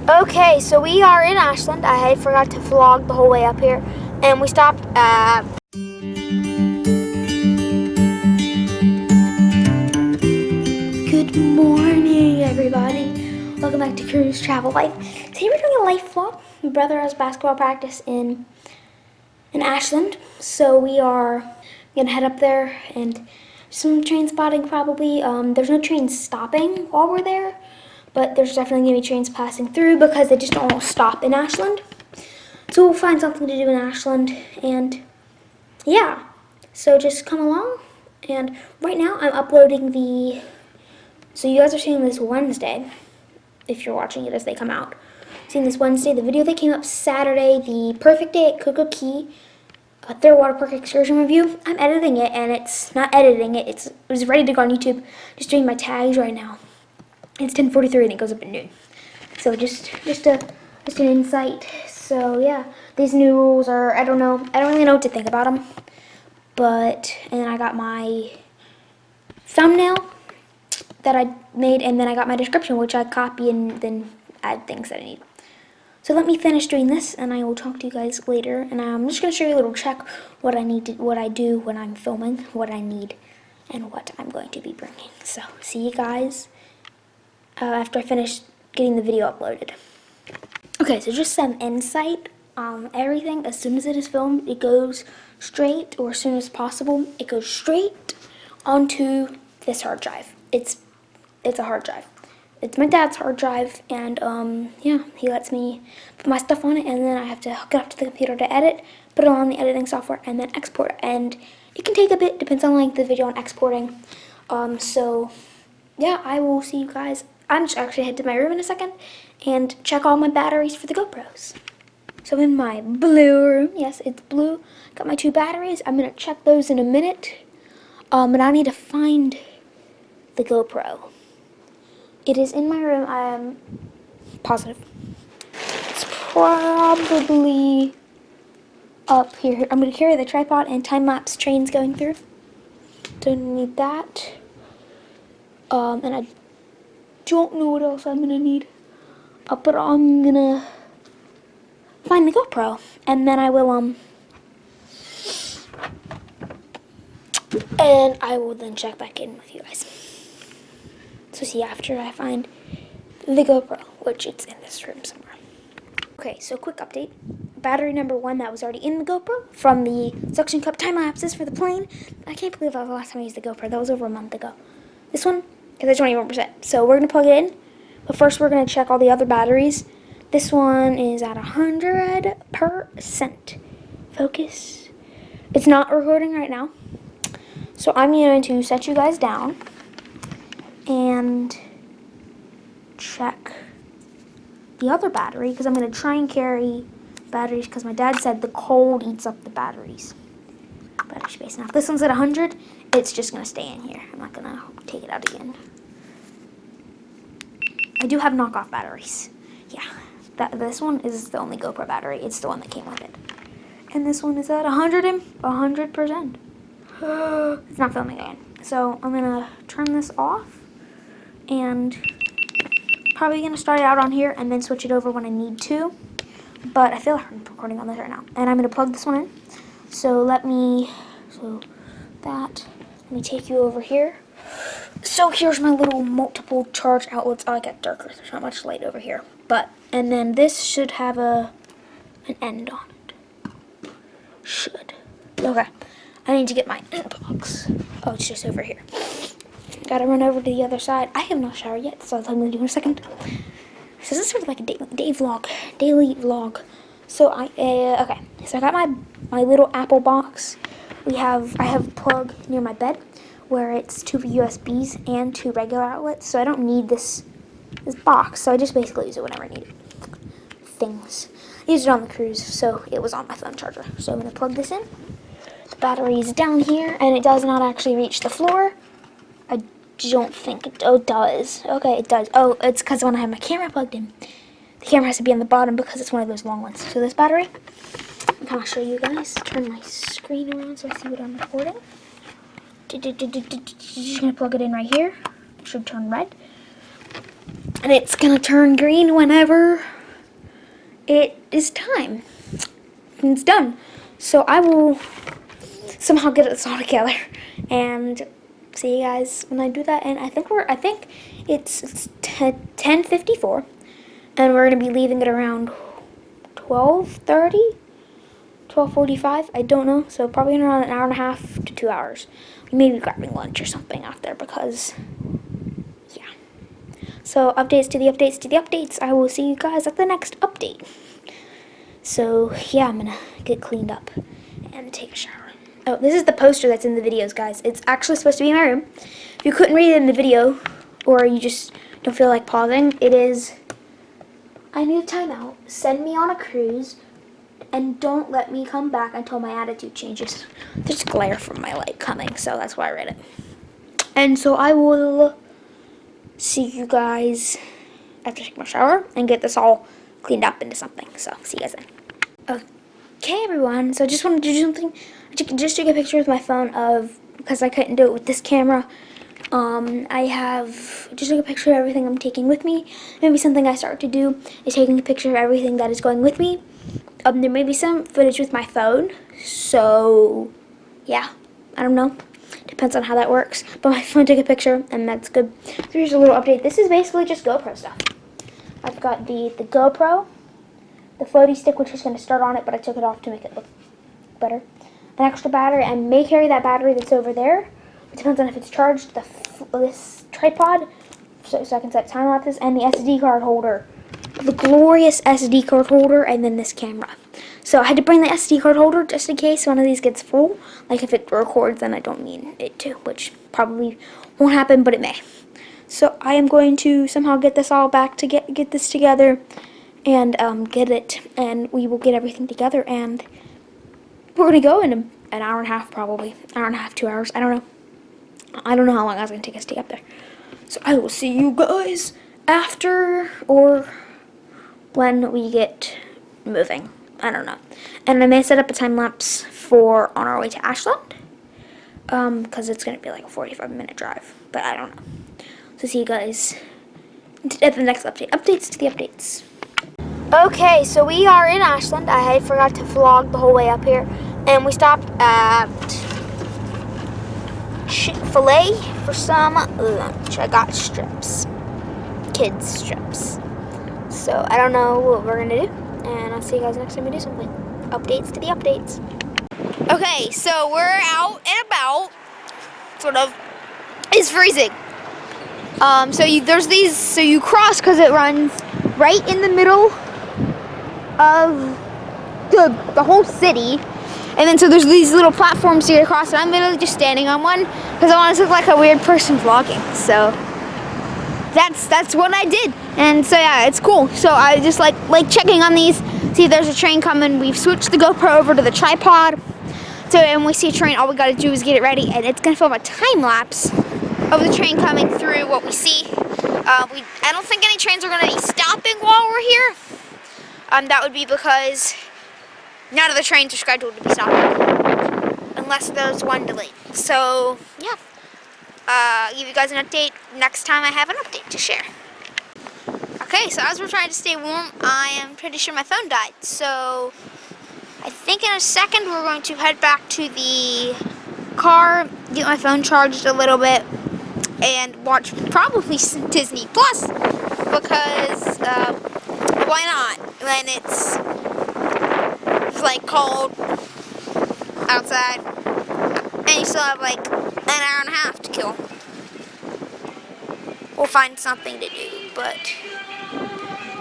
Okay, so we are in Ashland. I forgot to vlog the whole way up here, and we stopped at... Good morning, everybody. Welcome back to Cruise Travel Life. Today we're doing a life vlog. My brother has basketball practice in Ashland, so we are gonna head up there and some train spotting probably. There's no train stopping while we're there, but there's definitely gonna be trains passing through because they just don't all stop in Ashland. So we'll find something to do in Ashland, and yeah, so just come along. And right now I'm uploading so you guys are seeing this Wednesday, if you're watching it as they come out. Seeing this Wednesday, the video that came up Saturday, the perfect day at Cocoa Key, a third water park excursion review. I'm editing it, and it's not editing it. It was ready to go on YouTube. Just doing my tags right now. It's 10:43 and it goes up at noon. So just an insight. So yeah, these new rules are, I don't really know what to think about them. But, and then I got my thumbnail that I made, and then I got my description, which I copy and then add things that I need. So let me finish doing this, and I will talk to you guys later. And I'm just gonna show you a little check what I do when I'm filming, what I need, and what I'm going to be bringing. So see you guys after I finish getting the video uploaded. Okay, so just some insight. Everything, as soon as it is filmed, it goes straight, or as soon as possible, it goes straight onto this hard drive. It's a hard drive. It's my dad's hard drive, and yeah, he lets me put my stuff on it, and then I have to hook it up to the computer to edit, put it on the editing software, and then export it. And it can take a bit, depends on like the video I'm exporting. So yeah, I will see you guys. I'm just actually head to my room in a second and check all my batteries for the GoPros. So in my blue room, yes, it's blue. Got my 2 batteries. I'm gonna check those in a minute. But I need to find the GoPro. It is in my room. I am positive. It's probably up here. I'm gonna carry the tripod and time-lapse trains going through. Don't need that. And I don't know what else I'm gonna need. But I'm gonna find the GoPro, and then I will then check back in with you guys. So see after I find the GoPro, which it's in this room somewhere. Okay, so quick update. Battery number 1 that was already in the GoPro from the suction cup time lapses for the plane. I can't believe that was the last time I used the GoPro. That was over a month ago. This one is at 21%. So we're gonna plug it in, but first we're gonna check all the other batteries. This one is at 100%. Focus. It's not recording right now. So I'm going to set you guys down and check the other battery, because I'm going to try and carry batteries, because my dad said the cold eats up the batteries. Battery space. Now if this one's at 100, it's just going to stay in here. I'm not going to take it out again. I do have knockoff batteries. Yeah. This one is the only GoPro battery. It's the one that came with it. And this one is at 100%. It's not filming again. So I'm gonna turn this off, and probably gonna start it out on here and then switch it over when I need to. But I feel like I'm recording on this right now. And I'm gonna plug this one in. So let me take you over here. So here's my little multiple charge outlets. Oh, it got darker. There's not much light over here. And then this should have an end on it. Should. Okay. I need to get my box. Oh, it's just over here. Gotta run over to the other side. I have not showered yet, so I'm gonna do in a second. So this is sort of like a daily vlog. So okay. So I got my little Apple box. I have a plug near my bed where it's 2 USBs and 2 regular outlets. So I don't need this box. So I just basically use it whenever I need it. Things. I used it on the cruise, so it was on my phone charger. So I'm gonna plug this in. The battery is down here, and it does not actually reach the floor. I don't think it does. Okay, it does. Oh, it's because when I have my camera plugged in, the camera has to be on the bottom because it's one of those long ones. So this battery, I'm gonna show you guys. Turn my screen around so I see what I'm recording. Just gonna plug it in right here. It should turn red. And it's gonna turn green whenever it is time. It's done. So I will somehow get this all together and see you guys when I do that. And I think it's 10:54, and we're gonna be leaving it around 12:30, 12:45. I don't know. So probably in around an hour and a half to 2 hours. We may be grabbing lunch or something out there because, yeah. So updates to the updates to the updates. I will see you guys at the next update. So yeah, I'm gonna get cleaned up and take a shower. Oh, this is the poster that's in the videos, guys. It's actually supposed to be in my room. If you couldn't read it in the video, or you just don't feel like pausing, it is, I need a timeout. Send me on a cruise, and don't let me come back until my attitude changes. There's glare from my light coming, so that's why I read it. And so I will see you guys after I take my shower and get this all cleaned up into something. So see you guys then. Okay, everyone. So I just wanted to do something. I just took a picture with my phone of, because I couldn't do it with this camera. I have just took a picture of everything I'm taking with me. Maybe something I start to do is taking a picture of everything that is going with me. There may be some footage with my phone. So yeah, I don't know. Depends on how that works. But my phone took a picture, and that's good. So here's a little update. This is basically just GoPro stuff. I've got the GoPro, the floaty stick, which is going to start on it, but I took it off to make it look better. An extra battery. I may carry that battery that's over there. It depends on if it's charged. This tripod, so I can set time lapses, and the SD card holder, the glorious SD card holder, and then this camera. So I had to bring the SD card holder just in case one of these gets full. Like if it records, then I don't need it to, which probably won't happen, but it may. So I am going to somehow get this all back to get this together, and get it, and we will get everything together, and we're gonna go in an hour and a half, probably. Hour and a half, 2 hours. I don't know. I don't know how long it's gonna take us to get there. So I will see you guys after or when we get moving. I don't know. And I may set up a time lapse for on our way to Ashland, because it's gonna be like a 45-minute drive. But I don't know. So see you guys at the next update. Updates to the updates. Okay, so we are in Ashland. I forgot to vlog the whole way up here. And we stopped at Chick-fil-A for some lunch. I got strips. Kids strips. So I don't know what we're gonna do. And I'll see you guys next time we do something. Updates to the updates. Okay, so we're out and about. Sort of. It's freezing. So you cross because it runs right in the middle of the whole city, and then so there's these little platforms to get across, and I'm literally just standing on one because I want to look like a weird person vlogging. So that's what I did, and so yeah, it's cool. So I just like checking on these. See, there's a train coming. We've switched the GoPro over to the tripod. So and we see a train. All we gotta do is get it ready, and it's gonna film a time lapse of the train coming through what we see. I don't think any trains are going to be stopping while we're here. That would be because none of the trains are scheduled to be stopping, unless there's one delayed. So, yeah. Give you guys an update next time I have an update to share. Okay, so as we're trying to stay warm, I am pretty sure my phone died. So, I think in a second we're going to head back to the car, get my phone charged a little bit, and watch probably some Disney Plus, because why not when it's like cold outside and you still have like an hour and a half to kill. We'll find something to do, but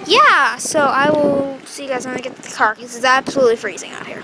yeah, so I will see you guys when I get to the car because it's absolutely freezing out here.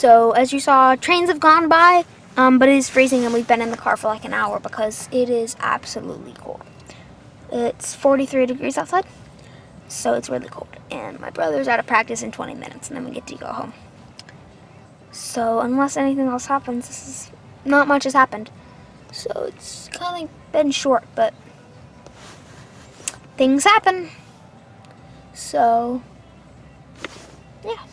So as you saw, trains have gone by, but it is freezing and we've been in the car for like an hour because it is absolutely cold. It's 43 degrees outside, so it's really cold. And my brother's out of practice in 20 minutes and then we get to go home. So unless anything else happens, not much has happened. So it's kind of been short, but things happen. So, yeah.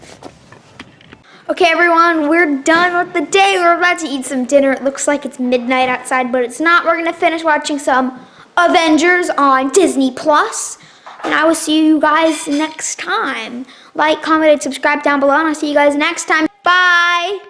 Okay, everyone, we're done with the day. We're about to eat some dinner. It looks like it's midnight outside, but it's not. We're going to finish watching some Avengers on Disney Plus. And I will see you guys next time. Like, comment, and subscribe down below, and I'll see you guys next time. Bye!